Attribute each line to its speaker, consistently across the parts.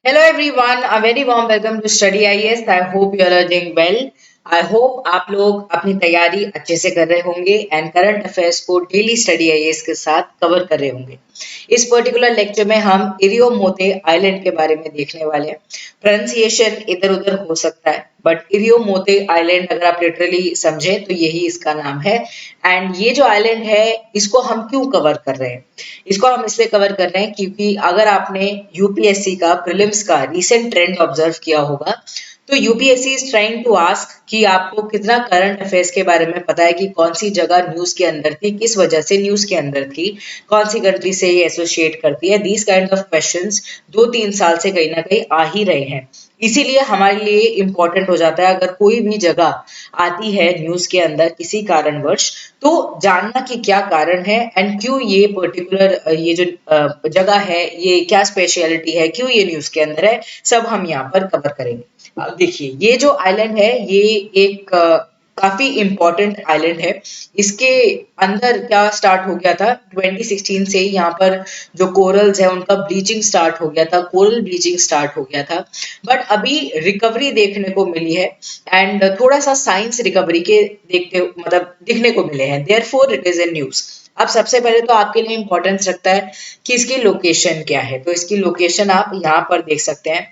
Speaker 1: Hello everyone, a very warm welcome to Study IAS. I hope you all are doing well. I hope आप लोग अपनी तैयारी अच्छे से कर रहे होंगे एंड करंट अफेयर्स को डेली स्टडी आईएएस के साथ कवर कर रहे होंगे। इस पर्टिकुलर लेक्चर में हम इरियो मोते आइलैंड के बारे में देखने वाले हैं। प्रोनाउंसिएशन इधर उधर हो सकता है बट इरियो मोते आइलैंड अगर आप लिटरली समझें तो यही इसका नाम है। एंड ये जो आइलैंड है इसको हम क्यों कवर कर रहे हैं? इसको हम इसलिए कवर कर रहे हैं क्योंकि अगर आपने यूपीएससी का प्रीलिम्स का रीसेंट ट्रेंड ऑब्जर्व किया होगा तो UPSC is trying to ask कि आपको कितना करंट अफेयर्स के बारे में पता है कि कौन सी जगह न्यूज के अंदर थी, किस वजह से न्यूज के अंदर थी, कौन सी कंट्री से ये एसोसिएट करती है। दीज काइंड ऑफ क्वेश्चंस 2-3 साल से कहीं ना कहीं आ ही रहे हैं। इसीलिए हमारे लिए इम्पोर्टेंट हो जाता है अगर कोई भी जगह आती है न्यूज के अंदर किसी कारणवश तो जानना कि क्या कारण है एंड क्यों ये पर्टिकुलर ये जो जगह है ये क्या स्पेशलिटी है, क्यों ये न्यूज के अंदर है, सब हम यहाँ पर कवर करेंगे। देखिए ये जो आइलैंड है ये एक काफी इम्पोर्टेंट आइलैंड है। इसके अंदर क्या स्टार्ट हो गया था 2016 से यहाँ पर जो कोरल्स है उनका ब्लीचिंग स्टार्ट हो गया था, कोरल ब्लीचिंग स्टार्ट हो गया था। बट अभी रिकवरी देखने को मिली है एंड थोड़ा सा साइंस रिकवरी के देखते मतलब दिखने को मिले हैं, therefore it is in news. अब सबसे पहले तो आपके लिए इंपॉर्टेंस रखता है कि इसकी लोकेशन क्या है, तो इसकी लोकेशन आप यहाँ पर देख सकते हैं।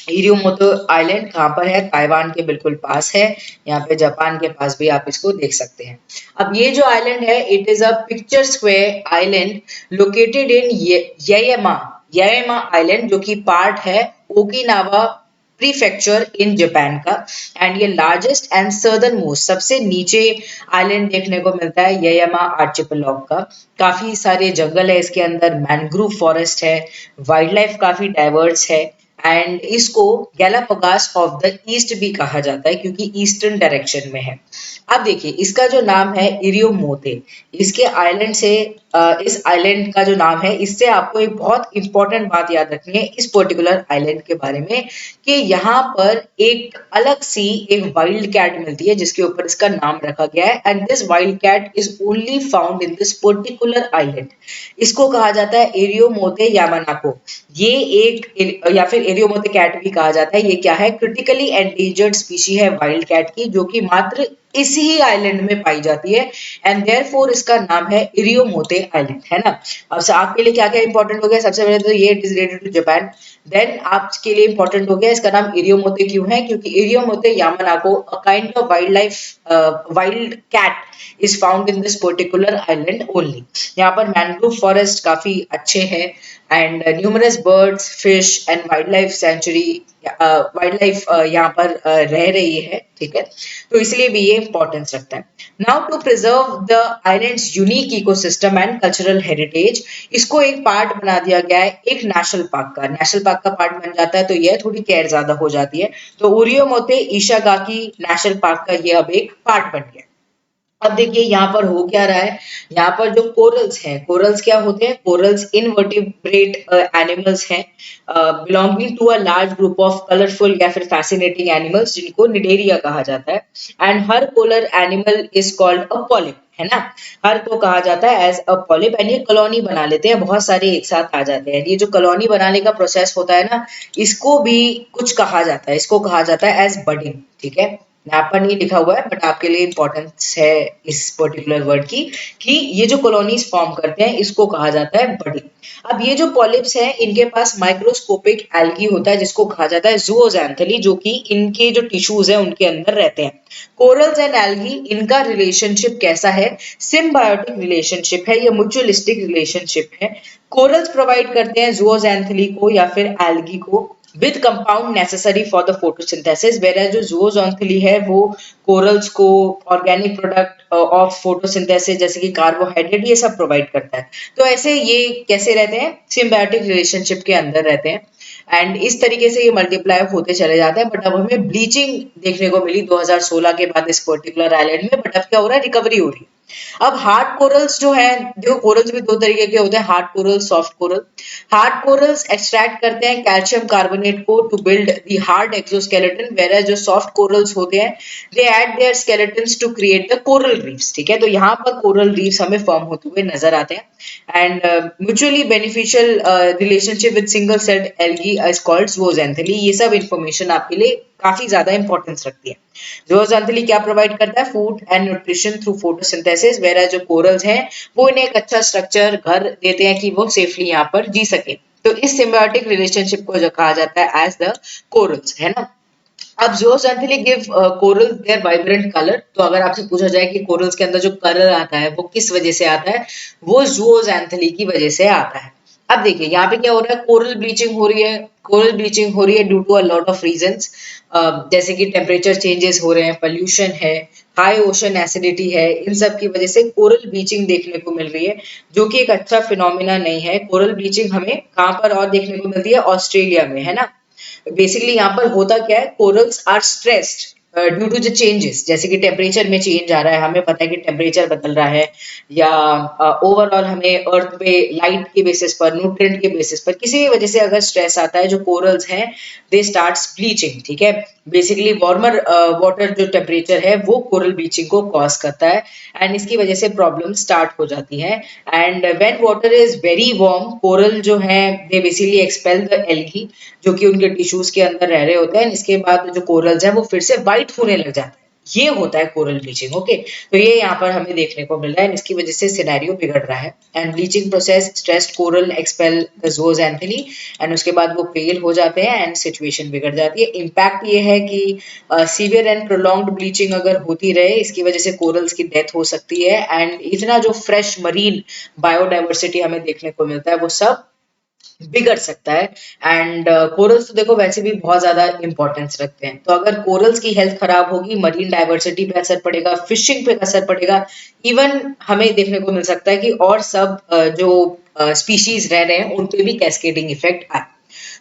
Speaker 1: इरियोमोतो आइलैंड कहाँ पर है? ताइवान के बिल्कुल पास है। यहाँ पे जापान के पास भी आप इसको देख सकते हैं। अब ये जो आइलैंड है it is a picturesque island located in Yaeyama Yaeyama island जो कि पार्ट है ओकिनावा प्रीफेक्चर इन जापान का। एंड ये लार्जेस्ट एंड सदर्न मोस्ट सबसे नीचे आइलैंड देखने को मिलता है यायामा आर्चिपेलाग का। काफी सारे जंगल है इसके अंदर, मैनग्रोव फॉरेस्ट है, वाइल्ड लाइफ काफी डाइवर्स है एंड इसको गैलापागोस ऑफ द ईस्ट भी कहा जाता है क्योंकि ईस्टर्न डायरेक्शन में है। अब देखिए इसका जो नाम है इरियोमोते, इसके आइलैंड से इस आइलैंड का जो नाम है इससे आपको एक बहुत इंपॉर्टेंट बात याद रखनी है इस पर्टिकुलर आइलैंड के बारे में कि यहाँ पर एक अलग सी एक वाइल्ड कैट मिलती है जिसके ऊपर इसका नाम रखा गया है and this wild cat is only found in this particular island. इसको कहा जाता है इरियोमोते यामानाको। ये एक या फिर एरियोमोते कैट भी कहा जाता है। ये क्या है? क्रिटिकली एंडेंजर्ड स्पीशी है वाइल्ड कैट की जो कि मात्र इसी ही आइलैंड में पाई जाती है एंड देयरफॉर इसका नाम है इरियोमोते आइलैंड, है ना। अब आपके लिए क्या क्या इंपॉर्टेंट हो गया? सबसे पहले तो ये it is related to Japan. Then आपके लिए इंपॉर्टेंट हो गया इसका नाम इरियोमोते क्यों है, क्योंकि Iriomote yamaneko a kind of wild life wild cat is found in this particular island only. यहाँ पर मैंग्रोव फॉरेस्ट काफी अच्छे हैं and numerous birds fish and wild life sanctuary wild life यहाँ पर रह रही है, ठीक है। तो इसलिए भी ये इंपॉर्टेंस रखता है। Now to preserve the islands unique ecosystem and cultural heritage, इसको एक पार्ट बना दिया गया है एक नेशनल पार्क का। नेशनल पार्क का पार्ट बन जाता है तो यह थोड़ी केयर ज्यादा हो जाती है। तो ओरियोमोते इशागाकी नेशनल पार्क का ये अब एक पार्ट बन गया। अब देखिए यहाँ पर हो क्या रहा है, यहाँ पर जो कोरल्स हैं, कोरल्स क्या होते हैं? कोरल्स इनवर्टिब्रेट एनिमल्स हैं belonging to a large group of colourful या फिर फैसिनेटिंग एनिमल्स जिनको निडेरिया कहा जाता है। एंड हर polar animal is called a polyp, है ना। हर को कहा जाता है एज अ पॉलिप एंड ये कॉलोनी बना लेते हैं, बहुत सारे एक साथ आ जाते हैं। ये जो कॉलोनी बनाने का प्रोसेस होता है ना, इसको भी कुछ कहा जाता है, इसको कहा जाता है एज बडिंग, ठीक है। यहाँ पर नहीं लिखा हुआ है बट आपके लिए इंपॉर्टेंस है इस पर्टिकुलर वर्ड की कि ये जो कॉलोनीज फॉर्म करते हैं इसको कहा जाता है बडिंग। अब ये जो पॉलिप्स हैं इनके पास माइक्रोस्कोपिक एल्गी होता है जिसको कहा जाता है जूओजैंथली, जो कि इनके जो टिश्यूज हैं उनके अंदर रहते हैं। कोरल्स एंड एल्गी इनका रिलेशनशिप कैसा है? सिम्बायोटिक रिलेशनशिप है, ये म्यूचुअलिस्टिक रिलेशनशिप है। कोरल्स प्रोवाइड करते हैं जूओजैंथली को या फिर एल्गी को with compound necessary for the photosynthesis, whereas जो zooxanthellae है वो कोरल्स को ऑर्गेनिक प्रोडक्ट ऑफ फोटोसिंथेसिस जैसे कि कार्बोहाइड्रेट ये सब प्रोवाइड करता है। तो ऐसे ये कैसे रहते हैं? सिम्बायोटिक रिलेशनशिप के अंदर रहते हैं एंड इस तरीके से ये मल्टीप्लाई होते चले जाते हैं। बट अब हमें ब्लीचिंग देखने को मिली 2016 के बाद इस पर्टिकुलर आइलैंड में, बट अब क्या हो रहा है? रिकवरी हो रही है। अब हार्ड कोरल्स जो है, देखो कोरल्स भी दो तरीके के होते हैं, hard coral, soft coral. Hard corals extract करते हैं कैल्शियम कार्बोनेट को to build the hard exoskeleton, where जो सॉफ्ट कोरल्स होते हैं they add their skeletons to create the coral reefs. ठीक है, तो यहाँ पर कोरल रीफ्स हमें फॉर्म होते हुए नजर आते हैं। And mutually beneficial relationship with single celled algae is called zooxanthellae. ये सब इंफॉर्मेशन आपके लिए काफी ज्यादा इंपॉर्टेंस रखती है। ज़ूओज़ैंथेली क्या प्रोवाइड करता है? Food and nutrition through photosynthesis, where जो कोरल्स हैं वो इन्हें एक अच्छा स्ट्रक्चर घर देते हैं कि वो सेफली यहाँ पर जी सके। तो इस सिम्बायोटिक रिलेशनशिप को जो कहा जाता है एज द कोरल्स, है ना। अब zooxanthellae give coral their vibrant colour. तो अगर आपसे पूछा जाए कि कोरल्स के अंदर जो कलर आता है वो किस वजह से आता है, वो ज़ूओज़ैंथेली की वजह से आता है। अब देखिए यहाँ पे क्या हो रहा है, कोरल ब्लीचिंग हो रही है। कोरल ब्लीचिंग हो रही है due to a lot of reasons, जैसे कि टेम्परेचर चेंजेस हो रहे हैं, पोल्यूशन है, हाई ओशन एसिडिटी है, इन सब की वजह से कोरल ब्लीचिंग देखने को मिल रही है, जो कि एक अच्छा फिनोमिना नहीं है। कोरल ब्लीचिंग हमें कहाँ पर और देखने को मिलती है? ऑस्ट्रेलिया में, है ना। बेसिकली यहाँ पर होता क्या है, corals are stressed due to the changes, जैसे कि टेम्परेचर में चेंज आ रहा है, हमें पता है कि टेम्परेचर बदल रहा है, या ओवरऑल हमें अर्थ पे लाइट के बेसिस पर, न्यूट्रिएंट के बेसिस पर किसी भी वजह से अगर स्ट्रेस आता है, जो कोरल्स हैं दे स्टार्ट ब्लीचिंग। ठीक है, बेसिकली वार्मर वाटर जो टेम्परेचर है वो कोरल ब्लीचिंग को कॉज करता है, एंड इसकी वजह से प्रॉब्लम स्टार्ट हो जाती है। And when water is very warm, coral जो है they basically expel the algae, जो कि उनके टिश्यूज के अंदर रह रहे होते हैं। इसके बाद जो कोरल्स हैं वो फिर से वाइट होने लग जाते हैं। ये होता है कोरल ब्लीचिंग। ओके, तो ये यहाँ पर हमें देखने को मिल रहा है, इसकी वजह से सिनेरियो बिगड़ रहा है। And bleaching process stressed coral expel the zooxanthellae, and उसके बाद वो पेल हो जाते हैं एंड सिचुएशन बिगड़ जाती है। इम्पैक्ट ये है कि सीवियर एंड प्रोलॉन्ग्ड ब्लीचिंग अगर होती रहे, इसकी वजह से कोरल्स की डेथ हो सकती है, एंड इतना जो फ्रेश मरीन बायोडाइवर्सिटी हमें देखने को मिलता है वो सब बिगड़ सकता है। एंड कोरल्स तो देखो वैसे भी बहुत ज्यादा इंपॉर्टेंस रखते हैं, तो अगर कोरल्स की हेल्थ खराब होगी, मरीन डाइवर्सिटी पे असर पड़ेगा, फिशिंग पे असर पड़ेगा, इवन हमें देखने को मिल सकता है कि और सब जो स्पीशीज रह रहे हैं उन पे भी कैस्केडिंग इफेक्ट आए।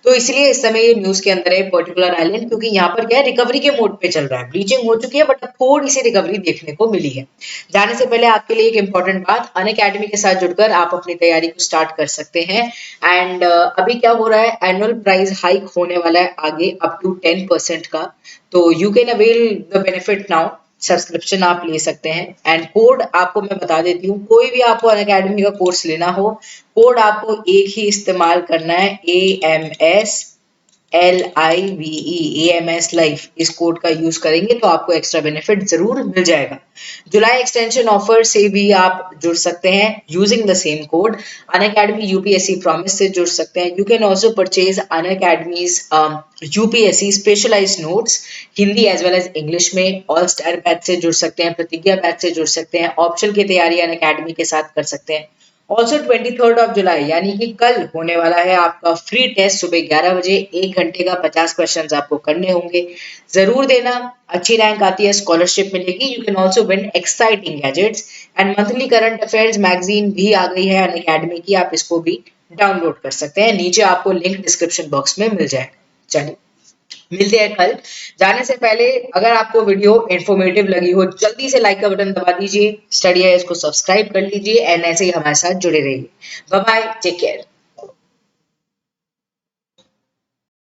Speaker 1: तो इसलिए इस समय ये न्यूज के अंदर है पर्टिकुलर आइलैंड, क्योंकि यहाँ पर क्या है, रिकवरी के मोड पे चल रहा है। ब्लीचिंग हो चुकी है बट अब थोड़ी सी रिकवरी देखने को मिली है। जाने से पहले आपके लिए एक इंपॉर्टेंट बात, अनअकैडमी के साथ जुड़कर आप अपनी तैयारी को स्टार्ट कर सकते हैं। एंड अभी क्या हो रहा है, एनुअल प्राइस हाइक होने वाला है आगे अप टू 10% का, तो you can avail the benefit now. Subscription आप ले सकते हैं, एंड कोड आपको मैं बता देती हूँ, कोई भी आपको अनअकैडमी का कोर्स लेना हो, कोड आपको एक ही इस्तेमाल करना है, AMSLIVE लाइफ। इस कोड का यूज करेंगे तो आपको एक्स्ट्रा बेनिफिट जरूर मिल जाएगा। जुलाई एक्सटेंशन ऑफर से भी आप जुड़ सकते हैं using the same code. Unacademy UPSC promise से जुड़ सकते हैं। You can also purchase Unacademy's UPSC specialised notes Hindi as well as English में। ऑल स्टार बैच से जुड़ सकते हैं, प्रतिज्ञा बैच से जुड़ सकते हैं, ऑप्शन की तैयारी अनअकैडमी के साथ कर सकते हैं। ऑल्सो 23 जुलाई यानी कि कल होने वाला है आपका फ्री टेस्ट सुबह 11 बजे। 1 घंटे का 50 क्वेश्चन आपको करने होंगे, जरूर देना। अच्छी रैंक आती है, स्कॉलरशिप मिलेगी। You can also win exciting gadgets, and monthly current affairs magazine भी आ गई है अनअकैडमी की, आप इसको भी डाउनलोड कर सकते हैं। नीचे आपको लिंक डिस्क्रिप्शन बॉक्स में मिल जाएगा। चलिए मिलते हैं कल। जाने से पहले अगर आपको वीडियो इन्फॉर्मेटिव लगी हो, जल्दी से लाइक का बटन दबा दीजिए, स्टडी है इसको सब्सक्राइब कर लीजिए, एंड ऐसे ही हमारे साथ जुड़े रहिए। Bye bye, take care.